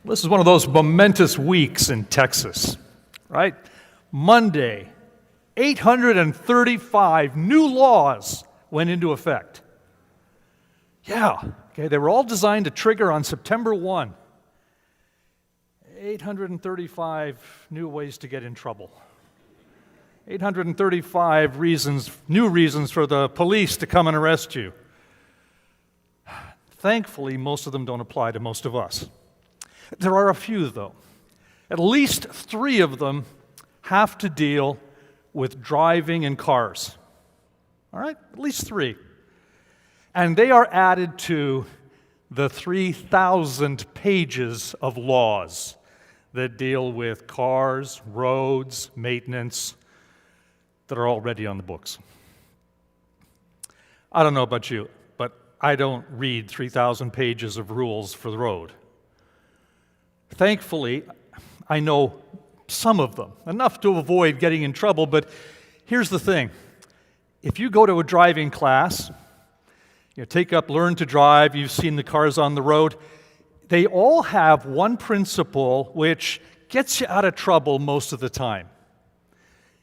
This is one of those momentous weeks in Texas, right? Monday, 835 new laws went into effect. Yeah, okay, they were all designed to trigger on September 1. 835 new ways to get in trouble. 835 new reasons for the police to come and arrest you. Thankfully, most of them don't apply to most of us. There are a few, though. At least 3 of them have to deal with driving in cars. All right? At least 3. And they are added to the 3,000 pages of laws that deal with cars, roads, maintenance, that are already on the books. I don't know about you, but I don't read 3,000 pages of rules for the road. Thankfully, I know some of them, enough to avoid getting in trouble, but here's the thing. If you go to a driving class, take up Learn to Drive, you've seen the cars on the road, they all have one principle which gets you out of trouble most of the time.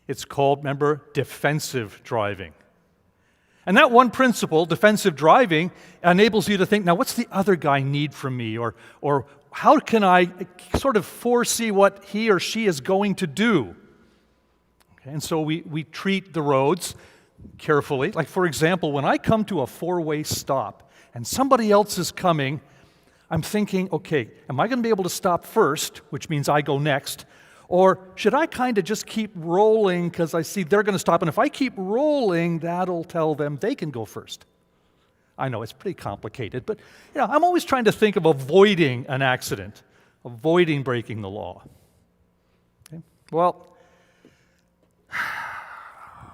It's called, remember, defensive driving. And that one principle, defensive driving, enables you to think, now what's the other guy need from me? Or how can I sort of foresee what he or she is going to do? Okay, and so we treat the roads carefully. Like, for example, when I come to a 4-way stop and somebody else is coming, I'm thinking, okay, am I going to be able to stop first, which means I go next? Or should I kind of just keep rolling because I see they're going to stop, and if I keep rolling, that'll tell them they can go first? I know it's pretty complicated, but I'm always trying to think of avoiding an accident, avoiding breaking the law. Okay? Well,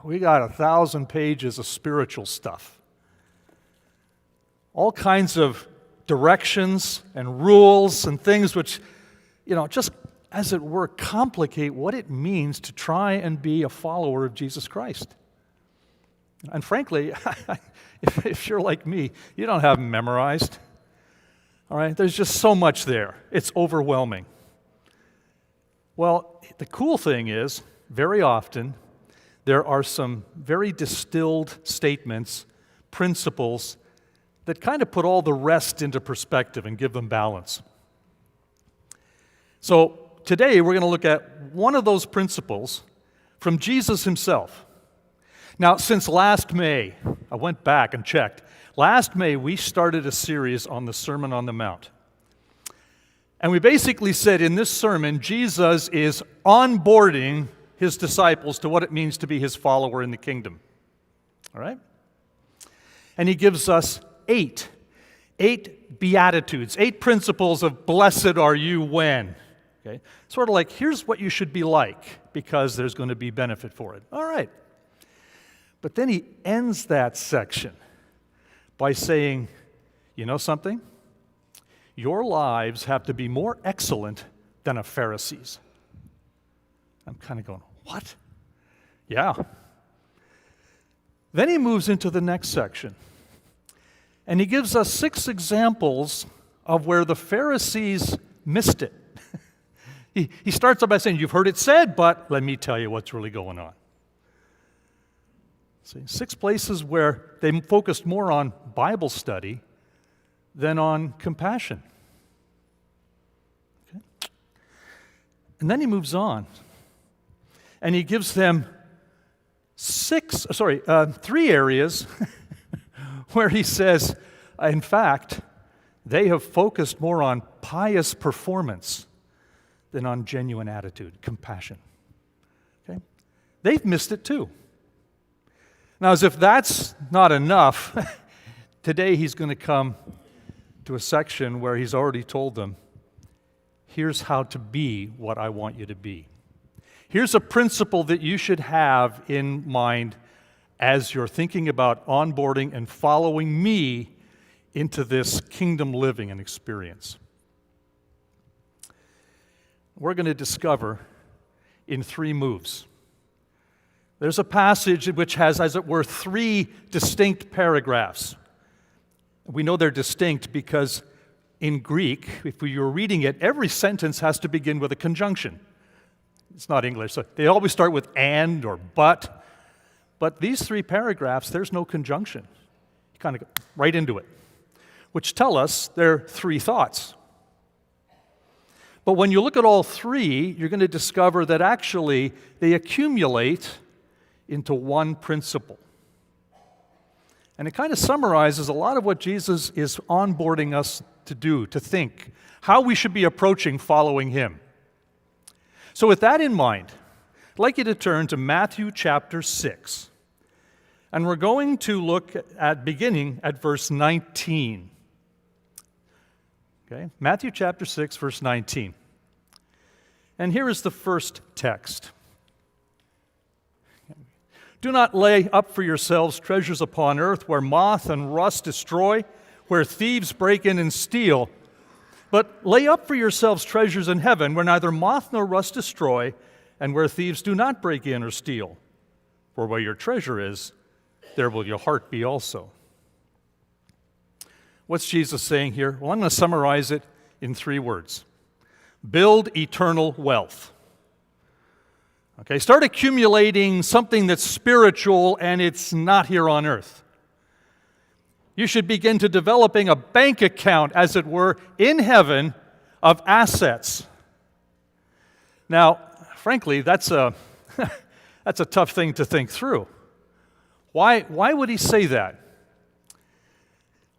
we got 1,000 pages of spiritual stuff. All kinds of directions and rules and things which, just as it were, complicate what it means to try and be a follower of Jesus Christ. And frankly, if you're like me, you don't have them memorized. All right? There's just so much there. It's overwhelming. Well, the cool thing is, very often, there are some very distilled statements, principles, that kind of put all the rest into perspective and give them balance. So, today, we're going to look at one of those principles from Jesus himself. Now, since last May, I went back and checked. Last May, we started a series on the Sermon on the Mount. And we basically said in this sermon, Jesus is onboarding his disciples to what it means to be his follower in the kingdom. All right? And he gives us 8 beatitudes, 8 principles of blessed are you when. Okay? Sort of like, here's what you should be like, because there's going to be benefit for it. All right. But then he ends that section by saying, you know something? Your lives have to be more excellent than a Pharisee's. I'm kind of going, what? Yeah. Then he moves into the next section. And he gives us 6 examples of where the Pharisees missed it. He starts out by saying, you've heard it said, but let me tell you what's really going on. See, 6 places where they focused more on Bible study than on compassion. Okay? And then he moves on. And he gives them 3 areas where he says, in fact, they have focused more on pious performance than on genuine attitude, compassion. Okay? They've missed it too. Now, as if that's not enough, today he's going to come to a section where he's already told them, here's how to be what I want you to be. Here's a principle that you should have in mind as you're thinking about onboarding and following me into this kingdom living and experience. We're going to discover in 3 moves. There's a passage which has, as it were, 3 distinct paragraphs. We know they're distinct because in Greek, if you're reading it, every sentence has to begin with a conjunction. It's not English, so they always start with and or but. But these 3 paragraphs, there's no conjunction. You kind of go right into it, which tell us there are 3 thoughts. But when you look at all 3, you're going to discover that actually they accumulate into one principle. And it kind of summarizes a lot of what Jesus is onboarding us to do, to think, how we should be approaching following him. So with that in mind, I'd like you to turn to Matthew chapter 6. And we're going to look at beginning at verse 19. Okay, Matthew chapter 6, verse 19. And here is the first text. Do not lay up for yourselves treasures upon earth where moth and rust destroy, where thieves break in and steal. But lay up for yourselves treasures in heaven where neither moth nor rust destroy, and where thieves do not break in or steal. For where your treasure is, there will your heart be also. What's Jesus saying here? Well, I'm going to summarize it in 3 words. Build eternal wealth. Okay, start accumulating something that's spiritual and it's not here on earth. You should begin to developing a bank account, as it were, in heaven of assets. Now, frankly, that's a tough thing to think through. Why would he say that?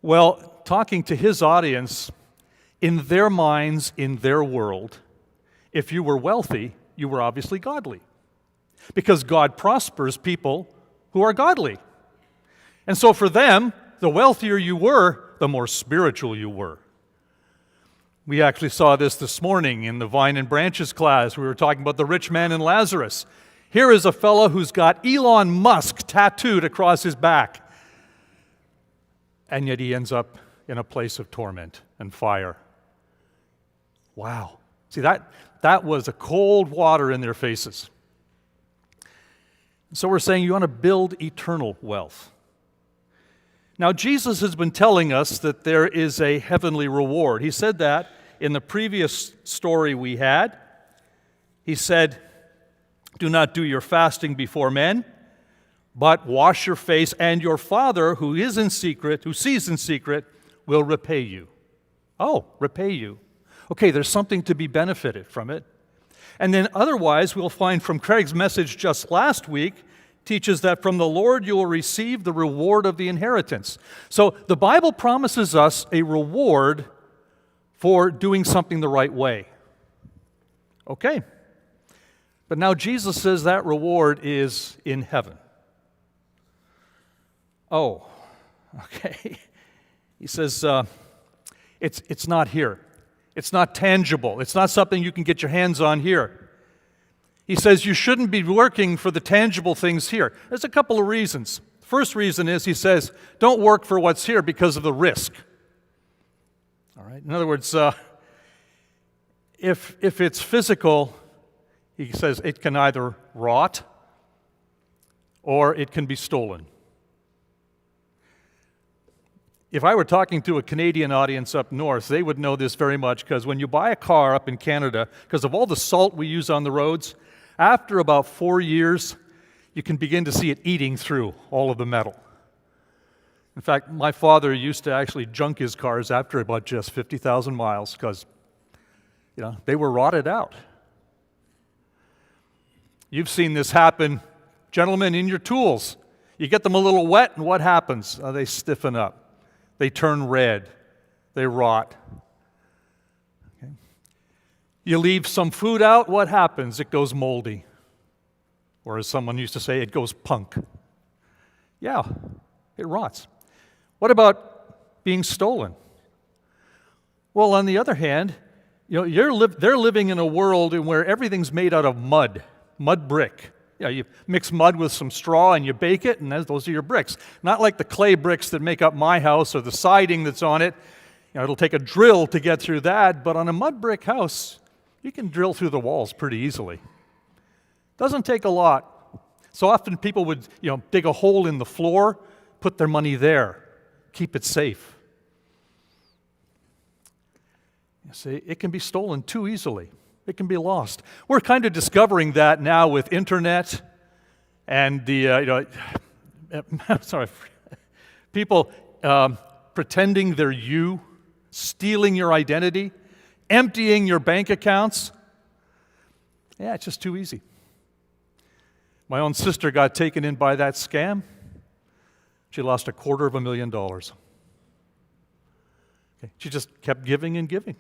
Well, talking to his audience, in their minds, in their world, if you were wealthy, you were obviously godly. Because God prospers people who are godly. And so for them, the wealthier you were, the more spiritual you were. We actually saw this morning in the Vine and Branches class. We were talking about the rich man and Lazarus. Here is a fellow who's got Elon Musk tattooed across his back. And yet he ends up in a place of torment and fire. Wow. See, that was a cold water in their faces. So we're saying you want to build eternal wealth. Now, Jesus has been telling us that there is a heavenly reward. He said that in the previous story we had. He said, do not do your fasting before men, but wash your face, and your Father who is in secret, who sees in secret, will repay you. Oh, repay you. Okay, there's something to be benefited from it. And then otherwise, we'll find from Craig's message just last week, teaches that from the Lord you will receive the reward of the inheritance. So the Bible promises us a reward for doing something the right way. Okay. But now Jesus says that reward is in heaven. Oh, okay. He says it's not here. It's not tangible. It's not something you can get your hands on here. He says you shouldn't be working for the tangible things here. There's a couple of reasons. First reason is he says, don't work for what's here because of the risk. All right. In other words, if it's physical, he says it can either rot or it can be stolen. If I were talking to a Canadian audience up north, they would know this very much, because when you buy a car up in Canada, because of all the salt we use on the roads, after about 4 years, you can begin to see it eating through all of the metal. In fact, my father used to actually junk his cars after about just 50,000 miles because, they were rotted out. You've seen this happen, gentlemen, in your tools. You get them a little wet, and what happens? They stiffen up. They turn red. They rot. Okay. You leave some food out, what happens? It goes moldy. Or as someone used to say, it goes punk. Yeah, it rots. What about being stolen? Well, on the other hand, they're living in a world where everything's made out of mud brick. You mix mud with some straw and you bake it, and those are your bricks. Not like the clay bricks that make up my house or the siding that's on it. It'll take a drill to get through that, but on a mud brick house, you can drill through the walls pretty easily. Doesn't take a lot. So often people would, dig a hole in the floor, put their money there, keep it safe. You see, it can be stolen too easily. It can be lost. We're kind of discovering that now with internet and the, people pretending they're you, stealing your identity, emptying your bank accounts. Yeah, it's just too easy. My own sister got taken in by that scam. She lost $250,000. Okay. She just kept giving and giving.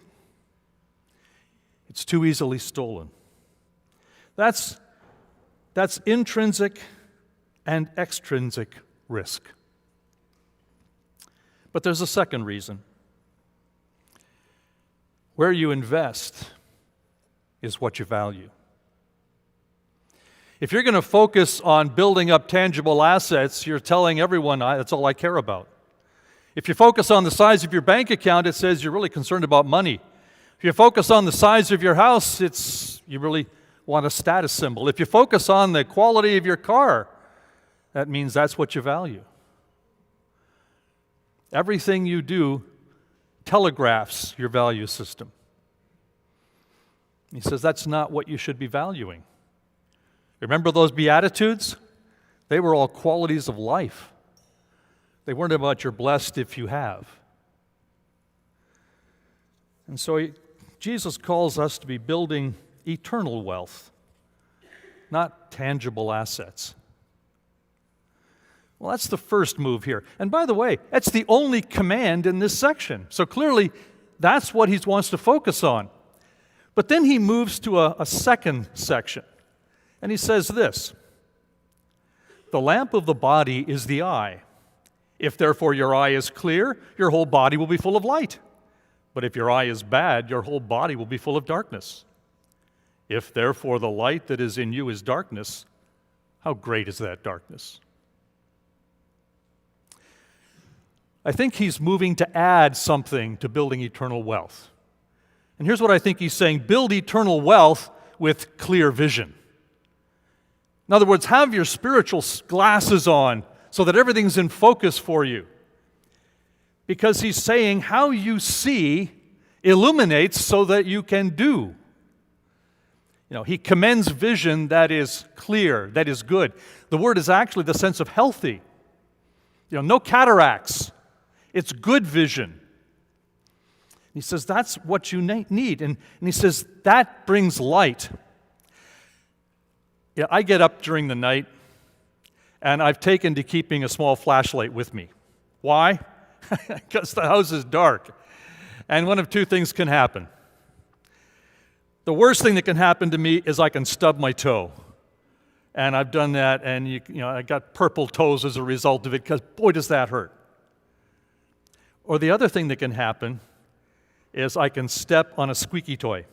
It's too easily stolen. That's intrinsic and extrinsic risk. But there's a second reason. Where you invest is what you value. If you're going to focus on building up tangible assets, you're telling everyone, that's all I care about. If you focus on the size of your bank account, it says you're really concerned about money. If you focus on the size of your house, you really want a status symbol. If you focus on the quality of your car, that means that's what you value. Everything you do telegraphs your value system. He says that's not what you should be valuing. Remember those Beatitudes? They were all qualities of life. They weren't about you're blessed if you have. And so Jesus calls us to be building eternal wealth, not tangible assets. Well, that's the first move here. And by the way, that's the only command in this section. So clearly, that's what he wants to focus on. But then he moves to a second section. And he says this: the lamp of the body is the eye. If therefore your eye is clear, your whole body will be full of light. But if your eye is bad, your whole body will be full of darkness. If therefore the light that is in you is darkness, how great is that darkness? I think he's moving to add something to building eternal wealth. And here's what I think he's saying: build eternal wealth with clear vision. In other words, have your spiritual glasses on so that everything's in focus for you. Because he's saying how you see illuminates so that you can do. He commends vision that is clear, that is good. The word is actually the sense of healthy. No cataracts. It's good vision. He says that's what you need. And he says that brings light. I get up during the night, and I've taken to keeping a small flashlight with me. Why? Because the house is dark. And one of two things can happen. The worst thing that can happen to me is I can stub my toe. And I've done that, and I got purple toes as a result of it, because boy, does that hurt. Or the other thing that can happen is I can step on a squeaky toy.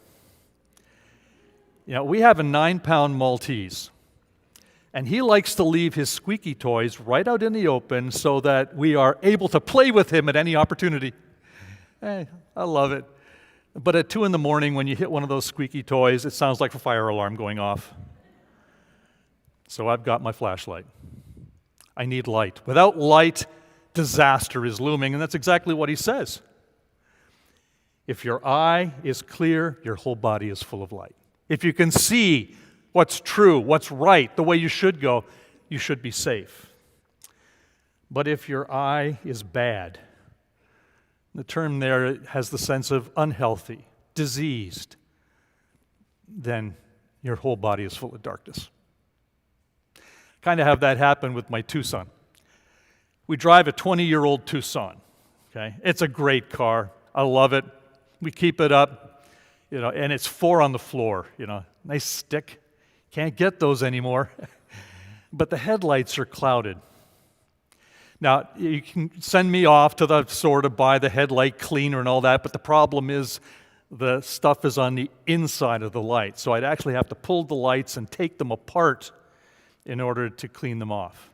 We have a 9-pound Maltese, and he likes to leave his squeaky toys right out in the open so that we are able to play with him at any opportunity. I love it. But at 2 a.m, when you hit one of those squeaky toys, it sounds like a fire alarm going off. So I've got my flashlight. I need light. Without light, disaster is looming, and that's exactly what he says. If your eye is clear, your whole body is full of light. If you can see what's true, what's right, the way you should go, you should be safe. But if your eye is bad, the term there has the sense of unhealthy, diseased, then your whole body is full of darkness. Kind of have that happen with my Tucson. We drive a 20-year-old Tucson. Okay, it's a great car. I love it. We keep it up. And it's 4 on the floor, nice stick. Can't get those anymore. But the headlights are clouded. Now, you can send me off to the store to buy the headlight cleaner and all that, but the problem is the stuff is on the inside of the light. So I'd actually have to pull the lights and take them apart in order to clean them off.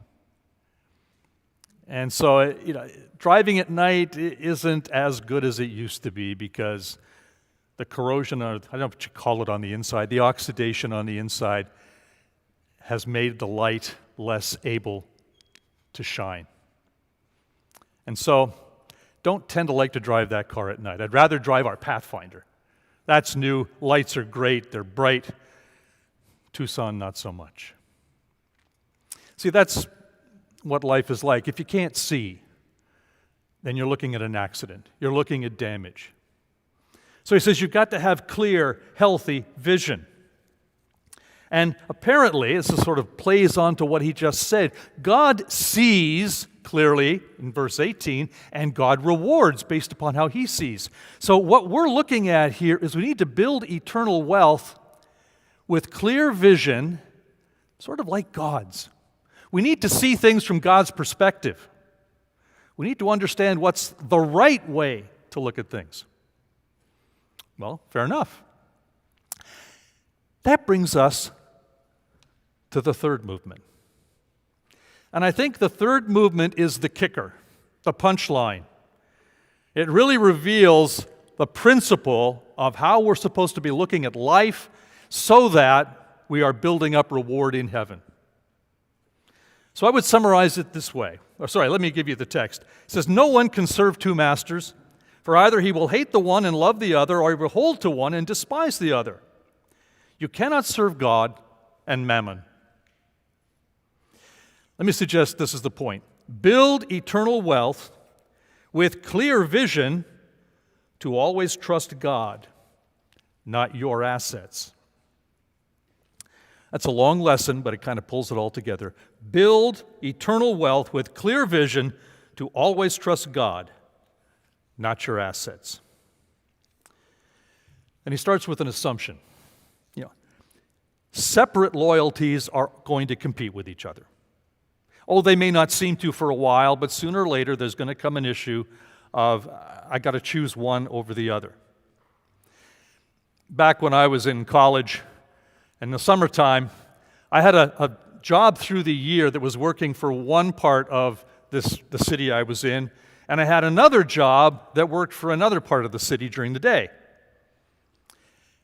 And so, driving at night isn't as good as it used to be because the corrosion, or I don't know what you call it on the inside, the oxidation on the inside has made the light less able to shine. And so, don't tend to like to drive that car at night. I'd rather drive our Pathfinder. That's new. Lights are great. They're bright. Tucson, not so much. See, that's what life is like. If you can't see, then you're looking at an accident. You're looking at damage. So he says you've got to have clear, healthy vision. And apparently, this sort of plays on to what he just said. God sees clearly in verse 18, and God rewards based upon how he sees. So what we're looking at here is we need to build eternal wealth with clear vision, sort of like God's. We need to see things from God's perspective. We need to understand what's the right way to look at things. Well, fair enough. That brings us to the third movement. And I think the third movement is the kicker, the punchline. It really reveals the principle of how we're supposed to be looking at life so that we are building up reward in heaven. So I would summarize it this way. Let me give you the text. It says, "No one can serve two masters, for either he will hate the one and love the other, or he will hold to one and despise the other. You cannot serve God and mammon." Let me suggest this is the point. Build eternal wealth with clear vision to always trust God, not your assets. That's a long lesson, but it kind of pulls it all together. Build eternal wealth with clear vision to always trust God, not your assets. And he starts with an assumption. Separate loyalties are going to compete with each other. Oh, they may not seem to for a while, but sooner or later there's going to come an issue of, I got to choose one over the other. Back when I was in college, in the summertime, I had a job through the year that was working for one part of the city I was in, and I had another job that worked for another part of the city during the day.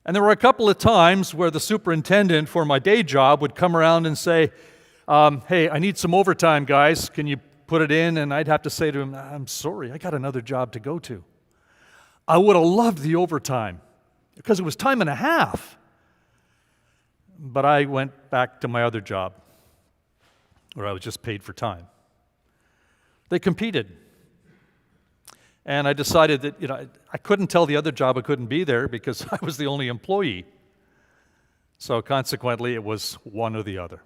And there were a couple of times where the superintendent for my day job would come around and say, "Hey, I need some overtime, guys. Can you put it in?" And I'd have to say to him, "I'm sorry, I got another job to go to." I would have loved the overtime because it was time and a half. But I went back to my other job where I was just paid for time. They competed. And I decided that, I couldn't tell the other job I couldn't be there because I was the only employee. So consequently, it was one or the other.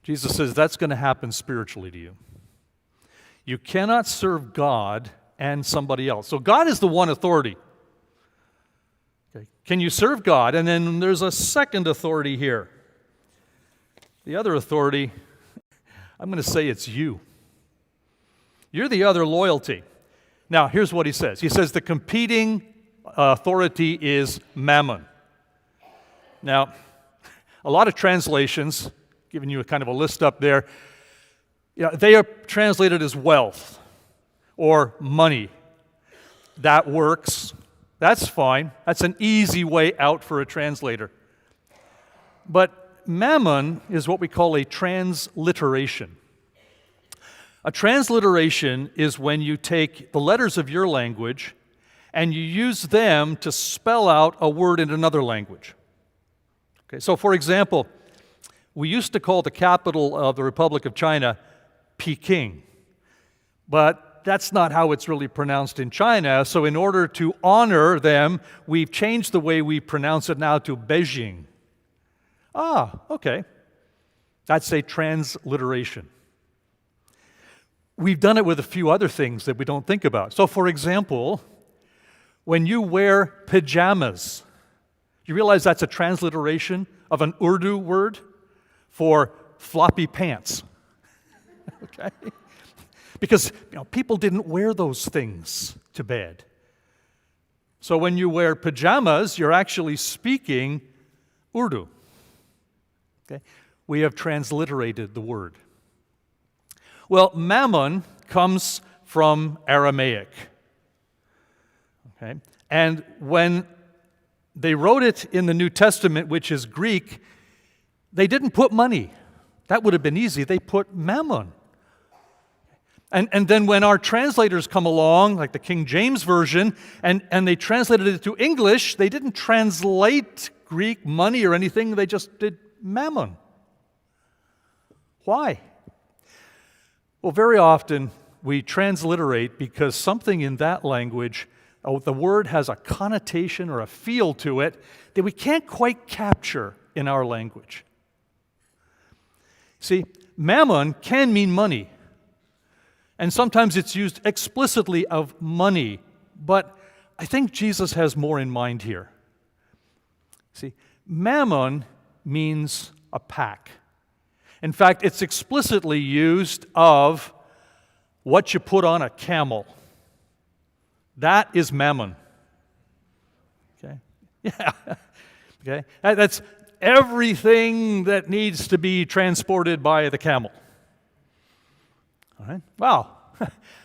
Jesus says that's going to happen spiritually to you. You cannot serve God and somebody else. So God is the one authority. Okay. Can you serve God? And then there's a second authority here. The other authority, I'm going to say it's you. You're the other loyalty. Now, here's what he says. He says the competing authority is mammon. Now, a lot of translations, giving you a kind of a list up there, they are translated as wealth or money. That works. That's fine. That's an easy way out for a translator. But mammon is what we call a transliteration. A transliteration is when you take the letters of your language and you use them to spell out a word in another language. Okay, so for example, we used to call the capital of the Republic of China Peking, but that's not how it's really pronounced in China. So in order to honor them, we've changed the way we pronounce it now to Beijing. Okay. That's a transliteration. We've done it with a few other things that we don't think about. So for example, when you wear pajamas, you realize that's a transliteration of an Urdu word for floppy pants. Okay? Because people didn't wear those things to bed. So when you wear pajamas, you're actually speaking Urdu. Okay? We have transliterated the word. Well, mammon comes from Aramaic. Okay? And when they wrote it in the New Testament, which is Greek, they didn't put money. That would have been easy. They put mammon. And then when our translators come along, like the King James Version, and they translated it to English, they didn't translate Greek money or anything, they just did mammon. Why? Well, very often we transliterate because something in that language, the word has a connotation or a feel to it that we can't quite capture in our language. See, mammon can mean money. And sometimes it's used explicitly of money, but I think Jesus has more in mind here. See, mammon means a pack. In fact, it's explicitly used of what you put on a camel. That is mammon. Okay? Yeah. Okay? That's everything that needs to be transported by the camel. All right? Wow.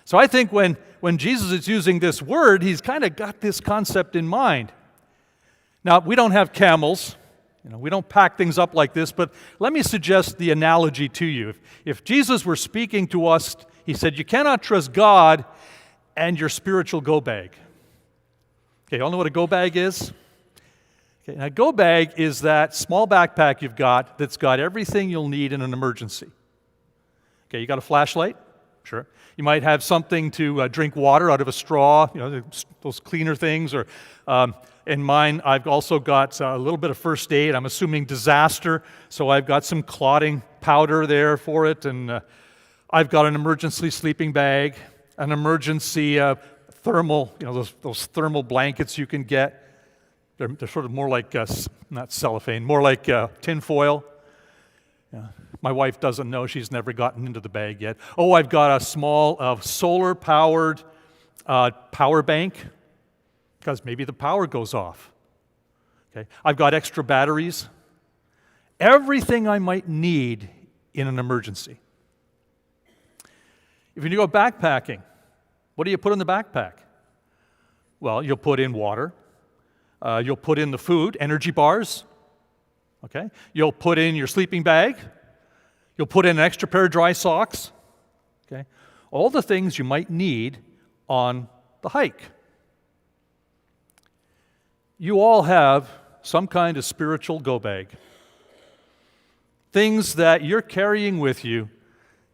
So I think when Jesus is using this word, he's kind of got this concept in mind. Now, we don't have camels. We don't pack things up like this, but let me suggest the analogy to you. If Jesus were speaking to us, he said, you cannot trust God and your spiritual go bag. Okay, you all know what a go bag is? Okay, now a go bag is that small backpack you've got that's got everything you'll need in an emergency. Okay, you got a flashlight? Sure. You might have something to drink water out of a straw, those cleaner things. Or in mine, I've also got a little bit of first aid. I'm assuming disaster, so I've got some clotting powder there for it. And I've got an emergency sleeping bag, an emergency thermal, those thermal blankets you can get. They're sort of more like, not cellophane, more like tin foil. Yeah. My wife doesn't know. She's never gotten into the bag yet. Oh, I've got a small solar-powered power bank because maybe the power goes off. Okay. I've got extra batteries. Everything I might need in an emergency. If you go backpacking, what do you put in the backpack? Well, you'll put in water. You'll put in the food, energy bars. Okay. You'll put in your sleeping bag. You'll put in an extra pair of dry socks. Okay. All the things you might need on the hike. You all have some kind of spiritual go bag. Things that you're carrying with you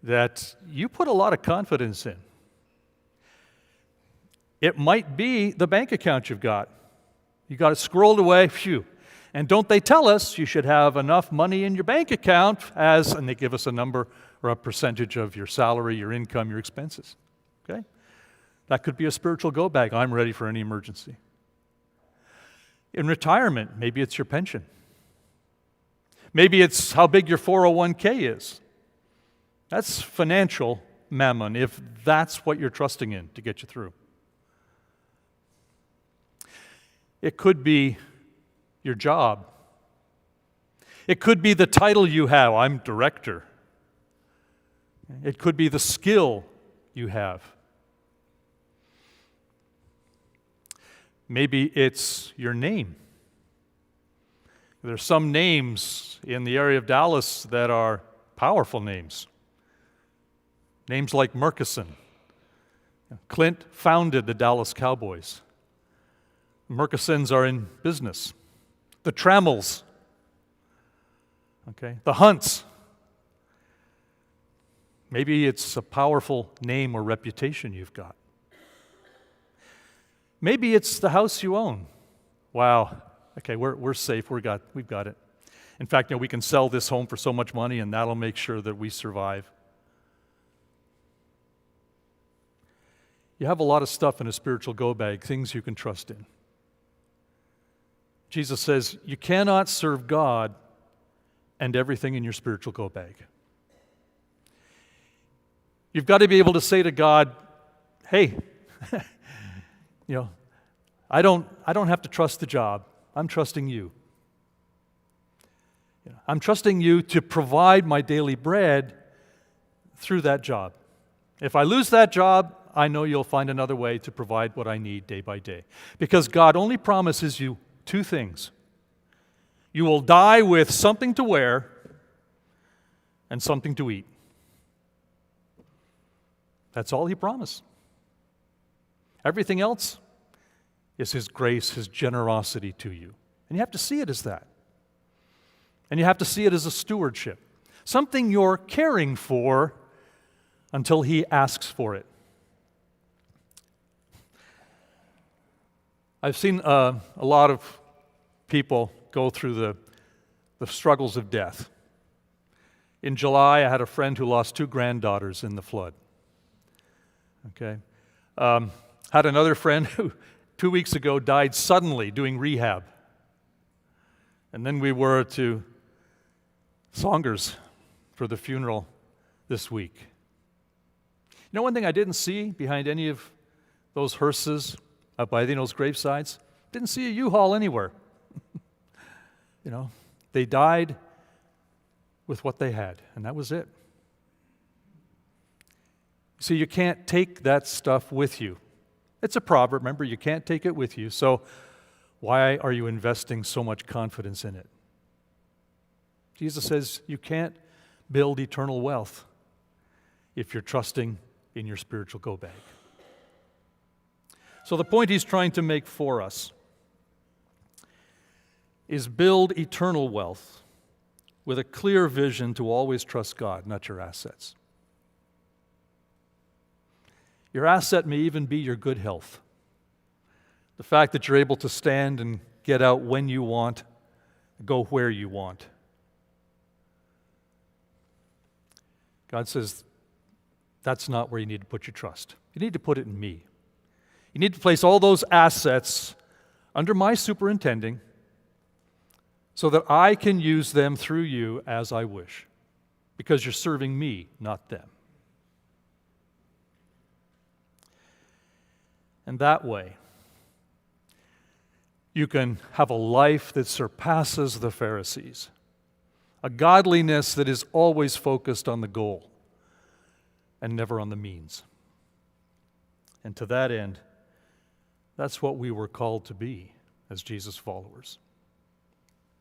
that you put a lot of confidence in. It might be the bank account you've got. You got it squirreled away, phew. And don't they tell us you should have enough money in your bank account and they give us a number or a percentage of your salary, your income, your expenses. Okay? That could be a spiritual go bag. I'm ready for any emergency. In retirement, maybe it's your pension. Maybe it's how big your 401k is. That's financial mammon if that's what you're trusting in to get you through. It could be your job. It could be the title you have. I'm director. It could be the skill you have. Maybe it's your name. There's some names in the area of Dallas that are powerful names. Names like Murkison. Clint founded the Dallas Cowboys. Murkisons are in business. The Trammels. Okay, the Hunts. Maybe it's a powerful name or reputation you've got. Maybe it's the house you own. Wow. Okay, we're safe. We've got it. In fact, we can sell this home for so much money, and that'll make sure that we survive. You have a lot of stuff in a spiritual go bag, things you can trust in. Jesus says you cannot serve God and everything in your spiritual go bag. You've got to be able to say to God, hey, I don't have to trust the job. I'm trusting you. I'm trusting you to provide my daily bread through that job. If I lose that job, I know you'll find another way to provide what I need day by day. Because God only promises you two things. You will die with something to wear and something to eat. That's all he promised. Everything else is his grace, his generosity to you. And you have to see it as that. And you have to see it as a stewardship, something you're caring for until he asks for it. I've seen a lot of people go through the struggles of death. In July, I had a friend who lost 2 granddaughters in the flood. Okay. Had another friend who 2 weeks ago died suddenly doing rehab. And then we were to Saunders for the funeral this week. You know, one thing I didn't see behind any of those hearses up by those gravesides? Didn't see a U-Haul anywhere. You know, they died with what they had, and that was it. See, you can't take that stuff with you. It's a proverb, remember, you can't take it with you. So why are you investing so much confidence in it? Jesus says you can't build eternal wealth if you're trusting in your spiritual go bag. So the point he's trying to make for us is build eternal wealth with a clear vision to always trust God, not your assets. Your asset may even be your good health. The fact that you're able to stand and get out when you want, go where you want. God says, that's not where you need to put your trust. You need to put it in me. You need to place all those assets under my superintending so that I can use them through you as I wish, because you're serving me, not them. And that way, you can have a life that surpasses the Pharisees, a godliness that is always focused on the goal and never on the means. And to that end, that's what we were called to be as Jesus followers.